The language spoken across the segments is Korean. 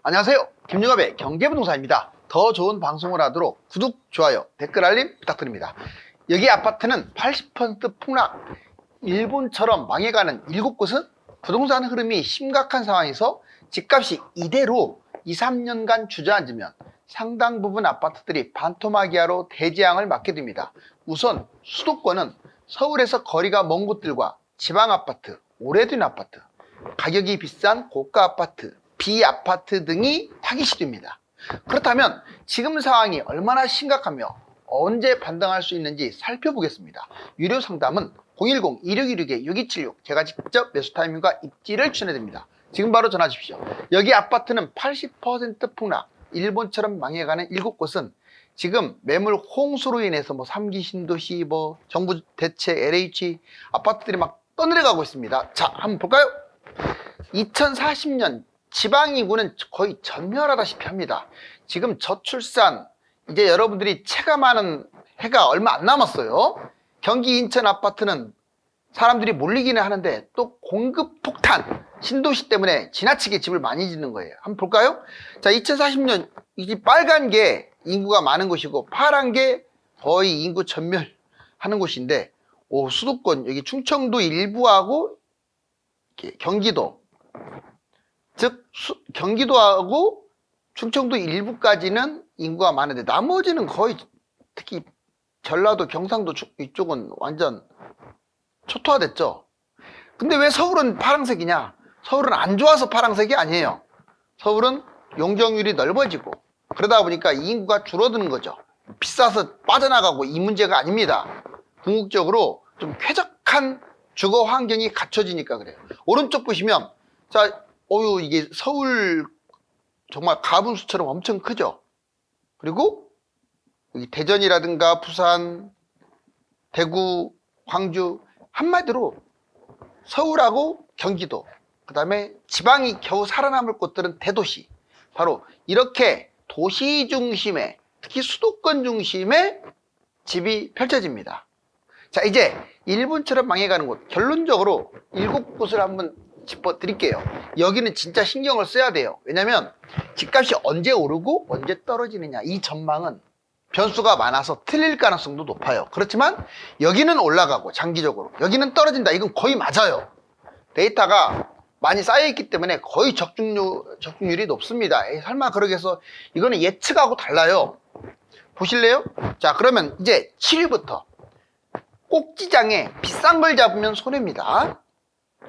안녕하세요. 김용합의 경제부동산입니다. 더 좋은 방송을 하도록 구독, 좋아요, 댓글 알림 부탁드립니다. 여기 아파트는 80% 폭락, 일본처럼 망해가는 7곳은 부동산 흐름이 심각한 상황에서 집값이 이대로 2, 3년간 주저앉으면 상당 부분 아파트들이 반토막이하로 대재앙을 맞게 됩니다. 우선 수도권은 서울에서 거리가 먼 곳들과 지방 아파트, 오래된 아파트, 가격이 비싼 고가 아파트, 비아파트 등이 타깃이 됩니다. 그렇다면 지금 상황이 얼마나 심각하며 언제 반등할 수 있는지 살펴보겠습니다. 유료 상담은 010-2616-6276 제가 직접 매수 타이밍과 입지를 추천해드립니다. 지금 바로 전화 주십시오. 여기 아파트는 80% 폭락, 일본처럼 망해가는 7곳은 지금 매물 홍수로 인해서 3기 신도시, 정부 대책, LH 아파트들이 막 떠내려가고 있습니다. 자, 한번 볼까요? 2040년 지방 인구는 거의 전멸하다시피 합니다. 지금 저출산, 이제 여러분들이 체감하는 해가 얼마 안 남았어요. 경기 인천 아파트는 사람들이 몰리기는 하는데 또 공급 폭탄, 신도시 때문에 지나치게 집을 많이 짓는 거예요. 한번 볼까요? 자, 2040년 이 빨간 게 인구가 많은 곳이고 파란 게 거의 인구 전멸하는 곳인데, 수도권 여기 충청도 일부하고 경기도, 즉 경기도하고 충청도 일부까지는 인구가 많은데 나머지는 거의, 특히 전라도, 경상도 이쪽은 완전 초토화됐죠. 근데 왜 서울은 파란색이냐? 서울은 안 좋아서 파란색이 아니에요. 서울은 용적률이 넓어지고 그러다 보니까 이 인구가 줄어드는 거죠. 비싸서 빠져나가고 이 문제가 아닙니다. 궁극적으로 좀 쾌적한 주거 환경이 갖춰지니까 그래요. 오른쪽 보시면, 자, 이게 서울 정말 가분수처럼 엄청 크죠. 그리고 여기 대전이라든가 부산, 대구, 광주, 한마디로 서울하고 경기도, 그 다음에 지방이 겨우 살아남을 곳들은 대도시, 바로 이렇게 도시 중심에, 특히 수도권 중심에 집이 펼쳐집니다. 자, 이제 일본처럼 망해가는 곳, 결론적으로 7곳을 한번 짚어드릴게요. 여기는 진짜 신경을 써야 돼요. 왜냐면 집값이 언제 오르고 언제 떨어지느냐, 이 전망은 변수가 많아서 틀릴 가능성도 높아요. 그렇지만 여기는 올라가고 장기적으로 여기는 떨어진다, 이건 거의 맞아요. 데이터가 많이 쌓여있기 때문에 거의 적중률이 높습니다. 설마 그러게 해서 이거는 예측하고 달라요. 보실래요? 자, 그러면 이제 7위부터 꼭지장에 비싼 걸 잡으면 손해입니다.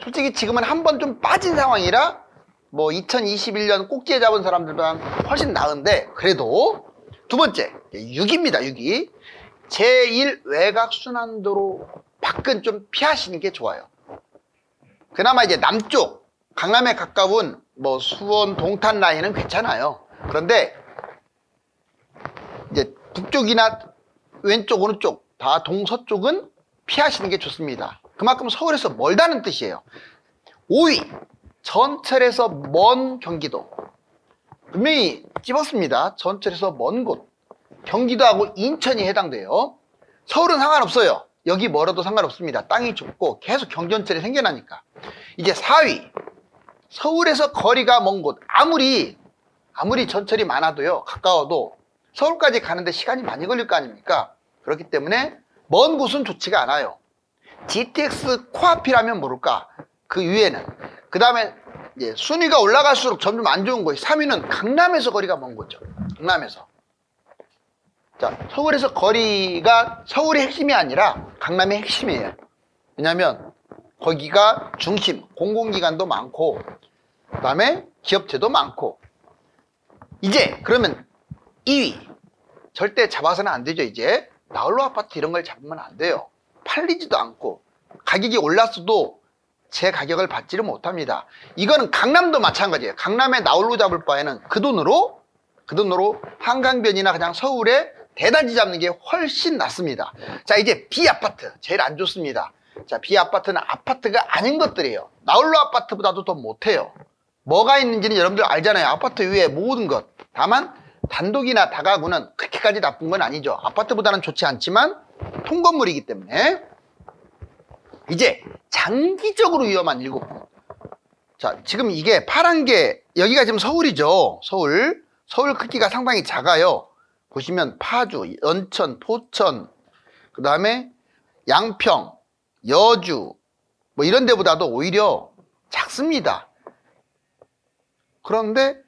솔직히 지금은 한번 좀 빠진 상황이라 2021년 꼭지에 잡은 사람들보다 훨씬 나은데, 그래도 두 번째 6위입니다. 6위 제1 외곽순환도로 밖은 좀 피하시는 게 좋아요. 그나마 이제 남쪽 강남에 가까운 수원 동탄 라인은 괜찮아요. 그런데 이제 북쪽이나 왼쪽 오른쪽 다 동서쪽은 피하시는 게 좋습니다. 그만큼 서울에서 멀다는 뜻이에요. 5위 전철에서 먼 경기도, 분명히 찝었습니다. 전철에서 먼 곳, 경기도하고 인천이 해당돼요. 서울은 상관없어요. 여기 멀어도 상관없습니다. 땅이 좁고 계속 경전철이 생겨나니까. 이제 4위 서울에서 거리가 먼 곳, 아무리 전철이 많아도요, 가까워도 서울까지 가는데 시간이 많이 걸릴 거 아닙니까? 그렇기 때문에 먼 곳은 좋지가 않아요. GTX 코앞이라면 모를까, 그 위에는. 그 다음에 이제 순위가 올라갈수록 점점 안 좋은 거예요. 3위는 강남에서 거리가 먼 거죠. 강남에서. 자, 서울에서 거리가 서울의 핵심이 아니라 강남의 핵심이에요. 왜냐면 거기가 중심, 공공기관도 많고 그 다음에 기업체도 많고. 이제 그러면 2위 절대 잡아서는 안 되죠. 이제 나홀로 아파트 이런 걸 잡으면 안 돼요. 팔리지도 않고 가격이 올랐어도 제 가격을 받지를 못합니다. 이거는 강남도 마찬가지예요. 강남에 나홀로 잡을 바에는 그 돈으로 한강변이나 그냥 서울에 대단지 잡는 게 훨씬 낫습니다. 자, 이제 B아파트 제일 안 좋습니다. 자, B아파트는 아파트가 아닌 것들이에요. 나홀로 아파트보다도 더 못해요. 뭐가 있는지는 여러분들 알잖아요. 아파트 위에 모든 것. 다만 단독이나 다가구는 그렇게까지 나쁜 건 아니죠. 아파트보다는 좋지 않지만 통건물이기 때문에. 이제 장기적으로 위험한 7곳, 자, 지금 이게 파란 게 여기가 지금 서울이죠. 서울 크기가 상당히 작아요. 보시면 파주, 연천, 포천, 그 다음에 양평, 여주 뭐 이런 데보다도 오히려 작습니다. 그런데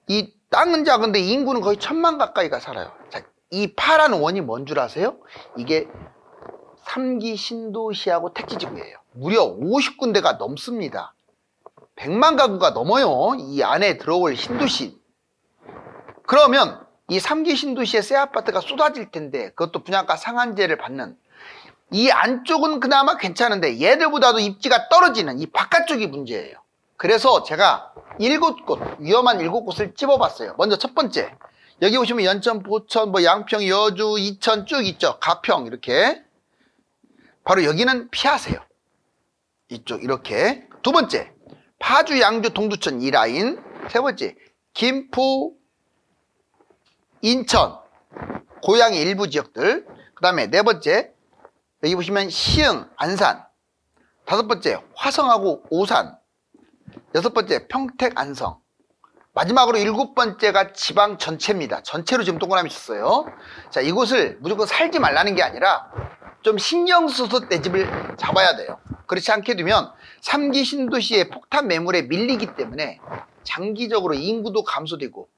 이 땅은 작은데 인구는 거의 1000만 가까이가 살아요. 자, 이 파란 원이 뭔 줄 아세요? 이게 3기 신도시하고 택지지구예요. 무려 50군데가 넘습니다. 100만 가구가 넘어요. 이 안에 들어올 신도시. 그러면 이 3기 신도시에 새 아파트가 쏟아질 텐데, 그것도 분양가 상한제를 받는, 이 안쪽은 그나마 괜찮은데 얘들보다도 입지가 떨어지는 이 바깥쪽이 문제예요. 그래서 제가 7곳, 위험한 7곳을 찝어봤어요. 먼저 첫 번째, 여기 보시면 연천, 포천, 뭐 양평, 여주, 이천 쭉 있죠. 가평 이렇게. 바로 여기는 피하세요. 이쪽 이렇게. 두 번째, 파주, 양주, 동두천 이 라인. 세 번째, 김포, 인천, 고향의 일부 지역들. 그 다음에 네 번째, 여기 보시면 시흥, 안산. 다섯 번째, 화성하고 오산. 여섯 번째, 평택, 안성. 마지막으로 7번째가 지방 전체입니다. 전체로 지금 동그라미 쳤어요. 자, 이곳을 무조건 살지 말라는 게 아니라 좀 신경 써서 내 집을 잡아야 돼요. 그렇지 않게 되면 3기 신도시의 폭탄 매물에 밀리기 때문에 장기적으로 인구도 감소되고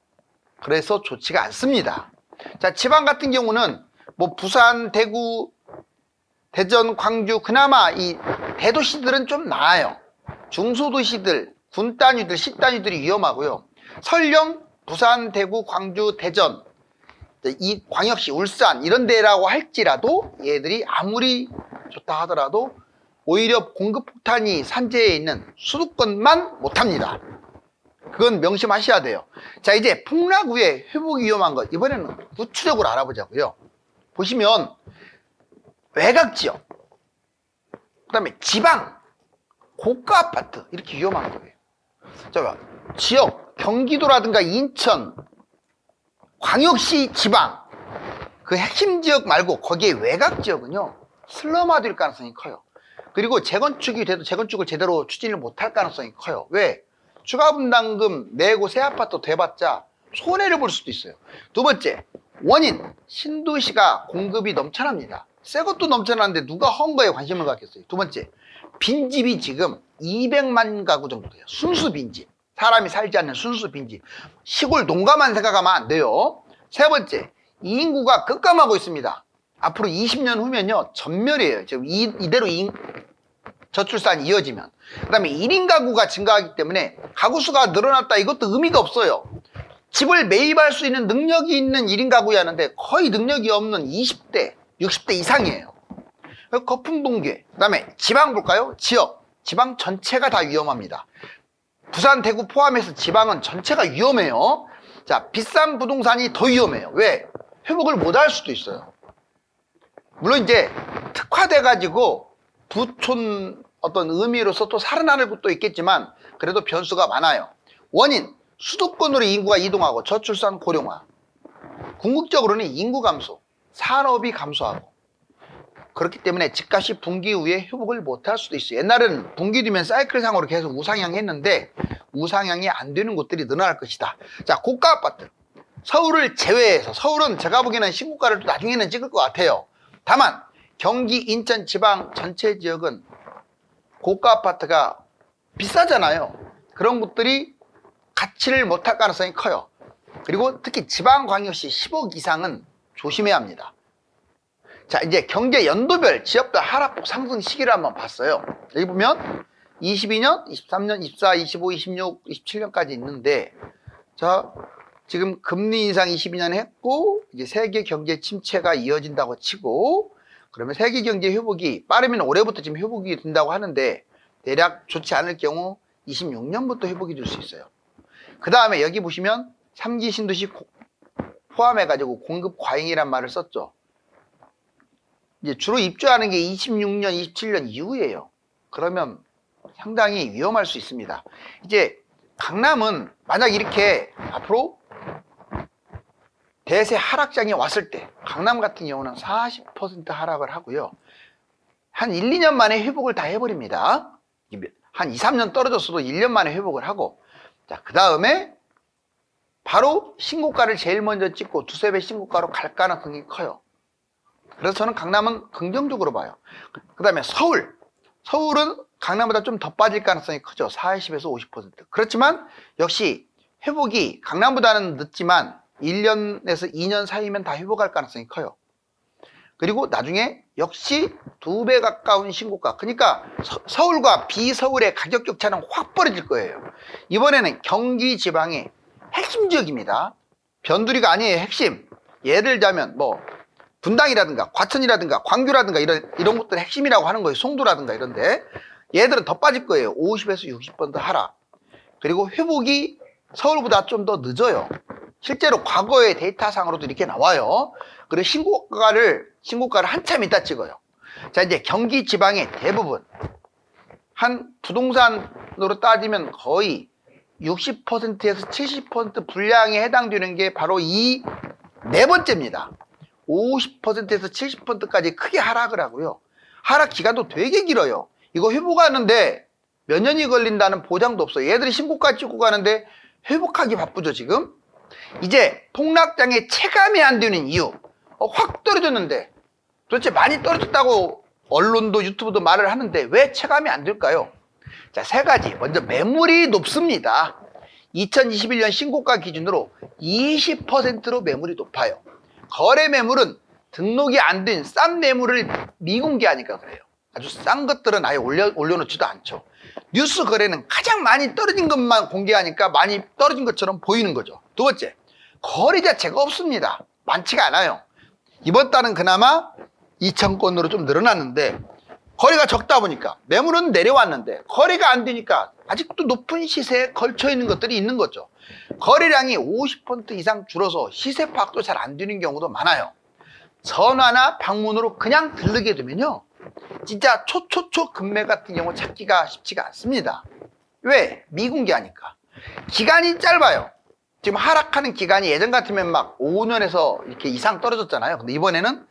그래서 좋지가 않습니다. 자, 지방 같은 경우는 뭐 부산, 대구, 대전, 광주 그나마 이 대도시들은 좀 나아요. 중소도시들, 군 단위들, 시 단위들이 위험하고요. 설령 부산, 대구, 광주, 대전, 이 광역시, 울산 이런 데라고 할지라도 얘들이 아무리 좋다 하더라도 오히려 공급폭탄이 산재해 있는 수도권만 못합니다. 그건 명심하셔야 돼요. 자, 이제 폭락 후에 회복이 위험한 것 이번에는 구체적으로 알아보자고요. 보시면 외곽지역, 그 다음에 지방, 고가 아파트 이렇게 위험한 거예요. 자, 지역, 경기도라든가 인천, 광역시 지방 그 핵심 지역 말고 거기에 외곽 지역은요 슬럼화될 가능성이 커요. 그리고 재건축이 돼도 재건축을 제대로 추진을 못할 가능성이 커요. 왜? 추가 분담금 내고 새 아파트 돼봤자 손해를 볼 수도 있어요. 두 번째, 원인 신도시가 공급이 넘쳐납니다. 새 것도 넘쳐나는데 누가 헌거에 관심을 갖겠어요. 두 번째, 빈집이 지금 200만 가구 정도 돼요. 순수 빈집, 사람이 살지 않는 순수 빈집. 시골 농가만 생각하면 안 돼요. 세 번째, 이 인구가 급감하고 있습니다. 앞으로 20년 후면요 전멸이에요. 지금 이대로 저출산이 이어지면. 그 다음에 1인 가구가 증가하기 때문에 가구 수가 늘어났다 이것도 의미가 없어요. 집을 매입할 수 있는 능력이 있는 1인 가구였는데 거의 능력이 없는 20대 60대 이상이에요. 거품 동계. 그 다음에 지방 볼까요? 지역, 지방 전체가 다 위험합니다. 부산, 대구 포함해서 지방은 전체가 위험해요. 자, 비싼 부동산이 더 위험해요. 왜? 회복을 못 할 수도 있어요. 물론 이제 특화돼가지고 부촌 어떤 의미로서 또 살아나는 것도 있겠지만 그래도 변수가 많아요. 원인, 수도권으로 인구가 이동하고 저출산 고령화. 궁극적으로는 인구 감소, 산업이 감소하고 그렇기 때문에 집값이 분기 후에 회복을 못할 수도 있어요. 옛날에는 분기 뒤면 사이클상으로 계속 우상향 했는데 우상향이 안 되는 곳들이 늘어날 것이다. 자, 고가 아파트. 서울을 제외해서, 서울은 제가 보기에는 신고가를 또 나중에는 찍을 것 같아요. 다만 경기, 인천, 지방 전체 지역은 고가 아파트가 비싸잖아요. 그런 곳들이 가치를 못할 가능성이 커요. 그리고 특히 지방광역시 10억 이상은 조심해야 합니다. 자, 이제 경제 연도별 지역별 하락폭 상승 시기를 한번 봤어요. 여기 보면 22년, 23년, 24, 25, 26, 27년까지 있는데, 자, 지금 금리 인상 22년 했고, 이제 세계 경제 침체가 이어진다고 치고, 그러면 세계 경제 회복이 빠르면 올해부터 지금 회복이 된다고 하는데, 대략 좋지 않을 경우 26년부터 회복이 될 수 있어요. 그 다음에 여기 보시면 3기 신도시 포함해가지고 공급 과잉이란 말을 썼죠. 이제 주로 입주하는 게 26년, 27년 이후예요. 그러면 상당히 위험할 수 있습니다. 이제 강남은 만약 이렇게 앞으로 대세 하락장이 왔을 때 강남 같은 경우는 40% 하락을 하고요. 한 1, 2년 만에 회복을 다 해버립니다. 한 2, 3년 떨어졌어도 1년 만에 회복을 하고, 자, 그 다음에 바로 신고가를 제일 먼저 찍고 두세 배 신고가로 갈 가능성이 커요. 그래서 저는 강남은 긍정적으로 봐요. 그 다음에 서울은 강남보다 좀 더 빠질 가능성이 크죠. 40에서 50%. 그렇지만 역시 회복이 강남보다는 늦지만 1년에서 2년 사이면 다 회복할 가능성이 커요. 그리고 나중에 역시 2배 가까운 신고가. 그러니까 서울과 비서울의 가격 격차는 확 벌어질 거예요. 이번에는 경기 지방의 핵심 지역입니다. 변두리가 아니에요. 핵심. 예를 들자면 뭐 분당이라든가 과천이라든가 광교라든가 이런 곳들 핵심이라고 하는 거예요. 송도라든가 이런데 얘들은 더 빠질 거예요. 50에서 60% 하락. 그리고 회복이 서울보다 좀 더 늦어요. 실제로 과거의 데이터상으로도 이렇게 나와요. 그리고 신고가를 한참 있다 찍어요. 자, 이제 경기 지방의 대부분 한 부동산으로 따지면 거의 60%에서 70% 분량에 해당되는 게 바로 이 네 번째입니다. 50%에서 70%까지 크게 하락을 하고요. 하락 기간도 되게 길어요. 이거 회복하는데 몇 년이 걸린다는 보장도 없어요. 얘들이 신고가 찍고 가는데 회복하기 바쁘죠, 지금. 이제 폭락장에 체감이 안 되는 이유. 확 떨어졌는데 도대체 많이 떨어졌다고 언론도 유튜브도 말을 하는데 왜 체감이 안 될까요? 자, 세 가지. 먼저 매물이 높습니다. 2021년 신고가 기준으로 20%로 매물이 높아요. 거래 매물은 등록이 안 된 싼 매물을 미공개하니까 그래요. 아주 싼 것들은 아예 올려놓지도 않죠. 뉴스 거래는 가장 많이 떨어진 것만 공개하니까 많이 떨어진 것처럼 보이는 거죠. 두 번째, 거래 자체가 없습니다. 많지가 않아요. 이번 달은 그나마 2,000건으로 좀 늘어났는데 거래가 적다 보니까 매물은 내려왔는데 거래가 안 되니까 아직도 높은 시세에 걸쳐 있는 것들이 있는 거죠. 거래량이 50% 이상 줄어서 시세 파악도 잘 안 되는 경우도 많아요. 전화나 방문으로 그냥 들르게 되면요, 진짜 초초초 금매 같은 경우 찾기가 쉽지가 않습니다. 왜? 미공개하니까. 기간이 짧아요. 지금 하락하는 기간이 예전 같으면 막 5년에서 이렇게 이상 떨어졌잖아요. 근데 이번에는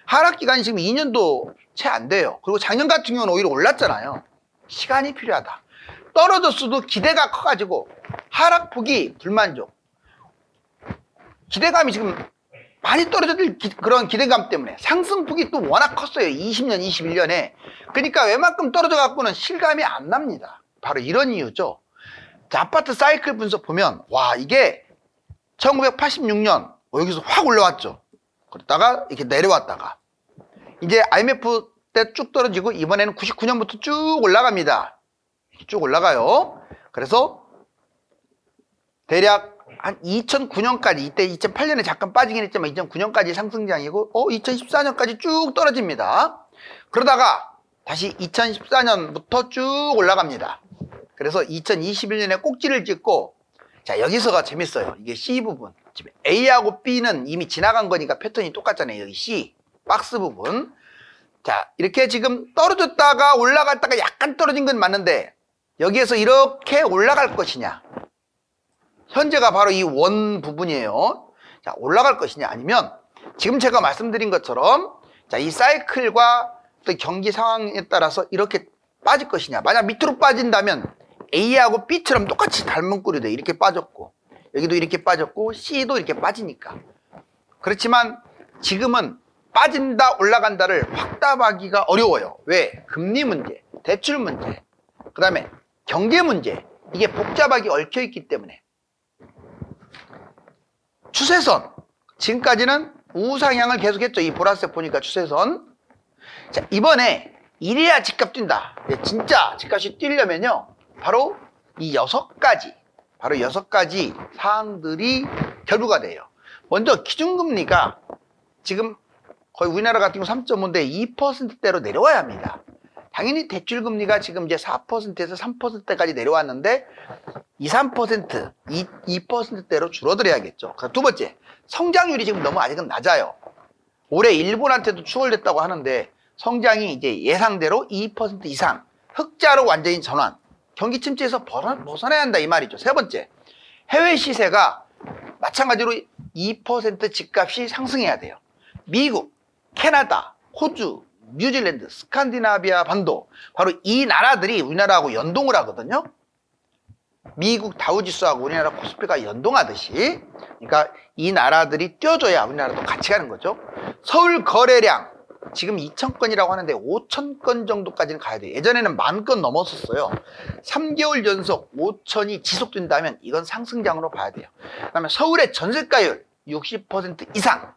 하락 기간이 지금 2년도 채 안 돼요. 그리고 작년 같은 경우는 오히려 올랐잖아요. 시간이 필요하다. 떨어졌어도 기대가 커가지고 하락폭이 불만족. 기대감이 지금 많이 떨어질 그런 기대감 때문에 상승폭이 또 워낙 컸어요. 20년, 21년에. 그러니까 웬만큼 떨어져 갖고는 실감이 안 납니다. 바로 이런 이유죠. 자, 아파트 사이클 분석 보면 와, 이게 1986년 여기서 확 올라왔죠. 그러다가 이렇게 내려왔다가 이제 IMF 때 쭉 떨어지고 이번에는 99년부터 쭉 올라갑니다. 쭉 올라가요. 그래서 대략 한 2009년까지, 이때 2008년에 잠깐 빠지긴 했지만 2009년까지 상승장이고 2014년까지 쭉 떨어집니다. 그러다가 다시 2014년부터 쭉 올라갑니다. 그래서 2021년에 꼭지를 찍고, 자, 여기서가 재밌어요. 이게 C 부분. 지금 A하고 B는 이미 지나간 거니까 패턴이 똑같잖아요. 여기 C, 박스 부분. 자, 이렇게 지금 떨어졌다가 올라갔다가 약간 떨어진 건 맞는데 여기에서 이렇게 올라갈 것이냐, 현재가 바로 이 원 부분이에요. 자, 올라갈 것이냐, 아니면 지금 제가 말씀드린 것처럼 자, 이 사이클과 또 경기 상황에 따라서 이렇게 빠질 것이냐. 만약 밑으로 빠진다면 A하고 B처럼 똑같이 닮은 꼴이 돼. 이렇게 빠졌고 여기도 이렇게 빠졌고 C도 이렇게 빠지니까. 그렇지만 지금은 빠진다 올라간다를 확답하기가 어려워요. 왜? 금리 문제, 대출 문제, 그 다음에 경제 문제, 이게 복잡하게 얽혀있기 때문에. 추세선, 지금까지는 우상향을 계속했죠. 이 보라색 보니까 추세선. 자, 이번에 이래야 집값 뛴다. 진짜 집값이 뛰려면요, 바로 이 6가지, 바로 6가지 사항들이 결부가 돼요. 먼저 기준금리가 지금 거의 우리나라 같은 경우 3.5인데 2%대로 내려와야 합니다. 당연히 대출금리가 지금 이제 4%에서 3%대까지 내려왔는데 2%, 2%대로 줄어들어야겠죠. 두 번째, 성장률이 지금 너무 아직은 낮아요. 올해 일본한테도 추월됐다고 하는데 성장이 이제 예상대로 2% 이상, 흑자로 완전히 전환, 경기 침체에서 벗어나야 한다 이 말이죠. 세 번째, 해외 시세가 마찬가지로 2% 집값이 상승해야 돼요. 미국, 캐나다, 호주, 뉴질랜드, 스칸디나비아 반도, 바로 이 나라들이 우리나라하고 연동을 하거든요. 미국 다우지수하고 우리나라 코스피가 연동하듯이. 그러니까 이 나라들이 뛰어줘야 우리나라도 같이 가는 거죠. 서울 거래량 지금 2,000건이라고 하는데 5,000건 정도까지는 가야 돼요. 예전에는 10,000건 넘었었어요. 3개월 연속 5,000이 지속된다면 이건 상승장으로 봐야 돼요. 그다음에 서울의 전세가율 60% 이상.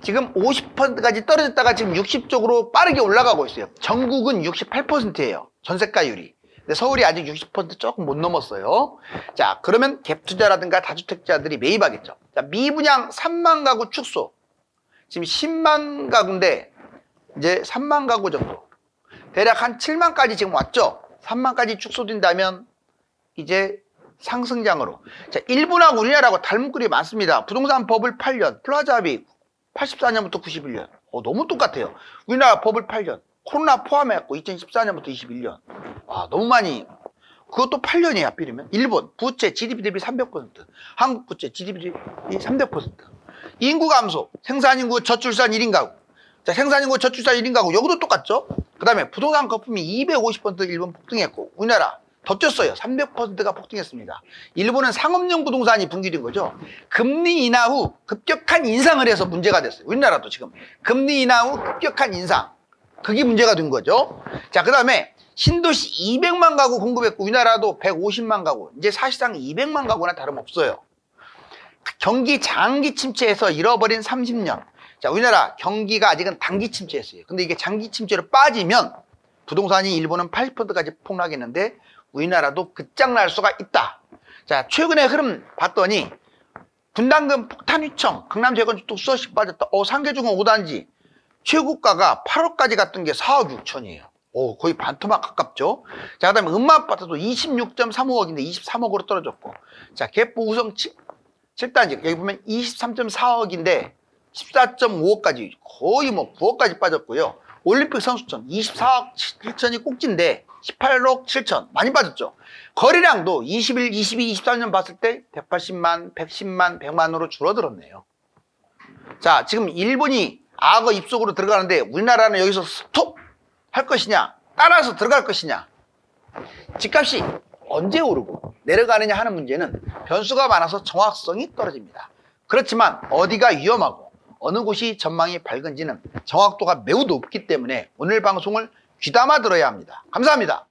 지금 50%까지 떨어졌다가 지금 60 쪽으로 빠르게 올라가고 있어요. 전국은 68%예요. 전세가율이. 근데 서울이 아직 60% 조금 못 넘었어요. 자, 그러면 갭투자라든가 다주택자들이 매입하겠죠. 자, 미분양 3만 가구 축소. 지금 10만 가구인데 이제 3만 가구 정도. 대략 한 7만까지 지금 왔죠. 3만까지 축소된다면 이제 상승장으로. 자, 일본하고 우리나라하고 닮은 꼴이 많습니다. 부동산 버블 8년, 플라자 합의 84년부터 91년. 너무 똑같아요. 우리나라 버블 8년, 코로나 포함해갖고 2014년부터 21년. 와, 너무 많이. 그것도 8년이에요, 하필이면. 일본, 부채, GDP 대비 300%. 한국 부채, GDP 대비 300%. 인구 감소, 생산인구, 저출산 1인 가구. 자, 생산인구, 저출산 1인 가구. 여기도 똑같죠? 그 다음에 부동산 거품이 250% 일본 폭등했고, 우리나라 더 뛰었어요. 300%가 폭등했습니다. 일본은 상업용 부동산이 붕괴된 거죠. 금리 인하 후 급격한 인상을 해서 문제가 됐어요. 우리나라도 지금 금리 인하 후 급격한 인상. 그게 문제가 된 거죠. 자, 그 다음에 신도시 200만 가구 공급했고 우리나라도 150만 가구. 이제 사실상 200만 가구나 다름없어요. 경기 장기 침체에서 잃어버린 30년. 자, 우리나라 경기가 아직은 단기 침체였어요. 근데 이게 장기 침체로 빠지면 부동산이 일본은 80%까지 폭락했는데 우리나라도 끝장날 수가 있다. 자, 최근의 흐름 봤더니 분당금 폭탄 휘청, 강남 재건축도 수억씩 빠졌다. 상계중원 5단지 최고가가 8억까지 갔던 게 4억 6천이에요. 거의 반토막 가깝죠. 자, 그다음에 음마아파트도 26.35억인데 23억으로 떨어졌고, 자, 개포 우성 7단지 여기 보면 23.4억인데 14.5억까지 거의 뭐 9억까지 빠졌고요. 올림픽 선수촌 24억 7천이 꼭지인데 18억 7천 많이 빠졌죠. 거래량도 21, 22, 23년 봤을 때 180만, 110만, 100만으로 줄어들었네요. 자, 지금 일본이 악어 입속으로 들어가는데 우리나라는 여기서 스톱 할 것이냐, 따라서 들어갈 것이냐. 집값이 언제 오르고 내려가느냐 하는 문제는 변수가 많아서 정확성이 떨어집니다. 그렇지만 어디가 위험하고 어느 곳이 전망이 밝은지는 정확도가 매우 높기 때문에 오늘 방송을 귀담아 들어야 합니다. 감사합니다.